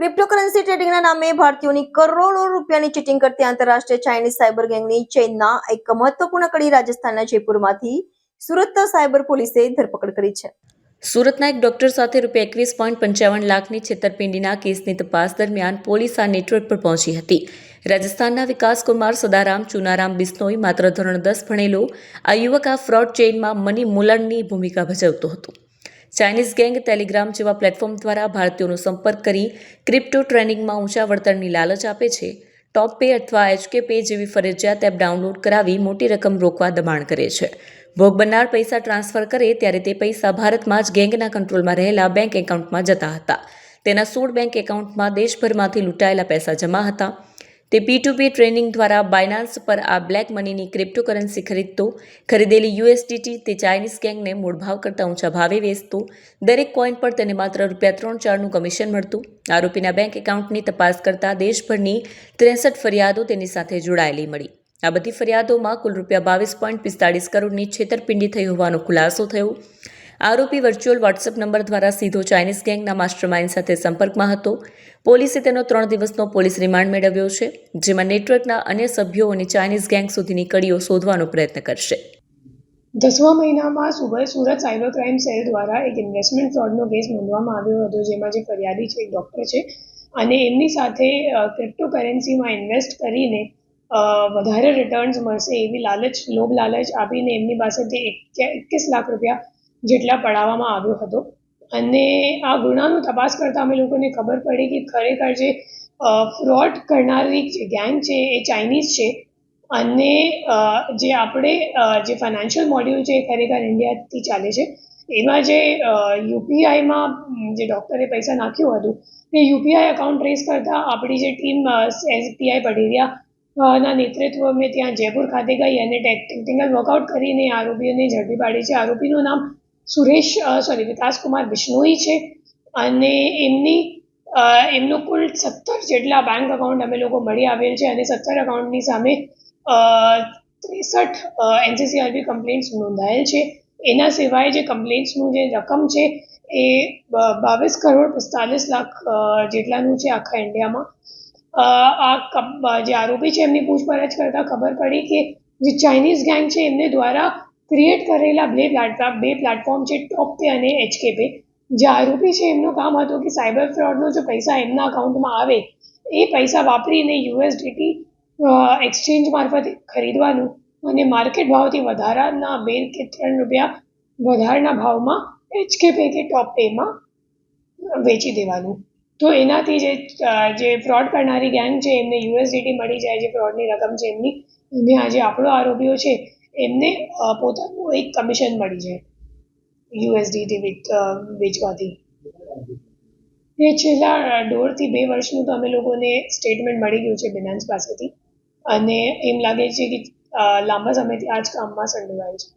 Cryptocurrency ટ્રેડિંગના નામે ભારતીયોની કરોડો રૂપિયાની ચીટિંગ કરતી આંતરરાષ્ટ્રીય ચાઇનીઝ સાયબર ગેંગની ચેઇનના એક મહત્વપૂર્ણ કડી રાજસ્થાનના જયપુરમાંથી સુરત સાયબર પોલીસે ધરપકડ કરી છે. સુરતના એક ડોક્ટર સાથે ₹21.55 લાખની છેતરપિંડીના કેસની તપાસ દરમિયાન પોલીસ આ નેટવર્ક પર પહોંચી હતી. રાજસ્થાનના વિકાસકુમાર સદારામ ચુનારામ બિશ્નોઈ માત્ર ધોરણ 10 ભણેલો આ યુવક આ ફ્રોડ ચેઇનમાં મની મુલરની ભૂમિકા ભજવતો હતો. ચાઇનીઝ ગેંગ ટેલિગ્રામ જેવા પ્લેટફોર્મ દ્વારા ભારતીયોનો સંપર્ક કરી ક્રિપ્ટો ટ્રેડિંગમાં ઊંચા વળતરની લાલચ આપે છે. ટોપ પે અથવા HK પે જેવી ફરજિયાત એપ ડાઉનલોડ કરાવી મોટી રકમ રોકવા દબાણ કરે છે. ભોગ બનનાર પૈસા ટ્રાન્સફર કરે ત્યારે તે પૈસા ભારતમાં જ ગેંગના કંટ્રોલમાં રહેલા બેંક એકાઉન્ટમાં જતા હતા. તેના 16 બેંક એકાઉન્ટમાં દેશભરમાંથી લૂંટાયેલા પૈસા જમા હતા. તે P2P ટ્રેડિંગ દ્વારા બાયનાન્સ પર આ બ્લેક મનીની ક્રિપ્ટોકરન્સી ખરીદતો. ખરીદેલી USDT તે ચાઇનીઝ ગેંગને મૂળ ભાવ કરતાં ઊંચા ભાવે વેચતો. દરેક કોઈન પર તેને માત્ર ₹3-4નું કમિશન મળતું. આરોપીના બેંક એકાઉન્ટની તપાસ કરતા દેશભરની 63 ફરિયાદો તેની સાથે જોડાયેલી મળી. આ બધી ફરિયાદોમાં કુલ ₹22.45 કરોડની છેતરપિંડી થઈ હોવાનો ખુલાસો થયો. આરોપી વર્ચ્યુઅલ વોટ્સએપ નંબર દ્વારા સીધો ચાઇનીઝ ગેંગના માસ્ટરમાઇન્ડ સાથે સંપર્કમાં હતો. પોલીસે તેનો 3 દિવસનો પોલીસ રિમાન્ડ મેળવ્યો છે, જેમાં નેટવર્કના અન્ય સભ્યો અને ચાઇનીઝ ગેંગ સુધીની કડીઓ શોધવાનો પ્રયત્ન કરશે. 10મા મહિનામાં સુરત સાયબર ક્રાઇમ સેલ દ્વારા એક ઇન્વેસ્ટમેન્ટ ફ્રોડનો કેસ નોંધવામાં આવ્યો હતો, જેમાં જે ફરિયાદી છે એક ડૉક્ટર છે અને એમની સાથે ક્રિપ્ટોકરન્સીમાં ઇન્વેસ્ટ કરીને વધારે રિટર્ન્સ મળશે એવી લોભ લાલચ આપીને એમની પાસેથી 21 લાખ રૂપિયા જેટલા પડાવવામાં આવ્યો હતો. અને આ ગુનાનું તપાસ કરતાં અમે લોકોને ખબર પડી કે ખરેખર જે ફ્રોડ કરનારી જે ગેંગ છે એ ચાઇનીઝ છે અને જે આપણે જે ફાઇનાન્શિયલ મોડ્યુલ છે એ ખરેખર ઇન્ડિયાથી ચાલે છે. એમાં જે યુપીઆઈમાં જે ડૉક્ટરે પૈસા નાખ્યું હતું તે યુપીઆઈ એકાઉન્ટ ટ્રેસ કરતાં આપણી જે ટીમ SPI પઢેરિયા ના નેતૃત્વમાં ત્યાં જયપુર ખાતે ગઈ અને ટેકનિકલ વર્કઆઉટ કરીને આરોપીઓને ઝડપી પાડી છે. આરોપીનું નામ વિકાસકુમાર બિશ્નોઈ છે અને એમનું કુલ 17 જેટલા બેંક એકાઉન્ટ અમે લોકો મળી આવેલ છે અને 17 એકાઉન્ટની સામે 63 NCCRB કમ્પ્લેન્ટ્સ નોંધાયેલ છે. એના સિવાય જે કમ્પ્લેન્ટ્સનું જે રકમ છે એ 22.45 લાખ જેટલાનું છે આખા ઇન્ડિયામાં. આ જે આરોપી છે એમની પૂછપરછ કરતાં ખબર પડી કે જે ચાઇનીઝ ગેંગ છે એમને દ્વારા ક્રિએટ કરેલા બે પ્લેટફોર્મ છે, ટોપ પે અને HK પે. જે આરોપી છે એમનું કામ હતું કે સાયબર ફ્રોડનો જો પૈસા એમના અકાઉન્ટમાં આવે એ પૈસા વાપરીને USDT એક્સચેન્જ મારફતે ખરીદવાનું અને માર્કેટ ભાવથી વધારાના $2 કે $3 વધારના ભાવમાં HK પે કે ટોપ પેમાં વેચી દેવાનું. તો એનાથી જે ફ્રોડ કરનારી ગેંગ છે એમને USDT મળી જાય, જે ફ્રોડની રકમ છે એમની, અને આ જે આપણો આરોપીઓ છે એમને પોતાનું એક કમિશન મળી જાય USDT વેચવાથી. એ છેલ્લા 1.5 થી 2 વર્ષનું તો અમે લોકોને સ્ટેટમેન્ટ મળી ગયું છે બિનાન્સ પાસેથી અને એમ લાગે છે કે લાંબા સમયથી આ જ કામમાં સંડોવાયેલ છે.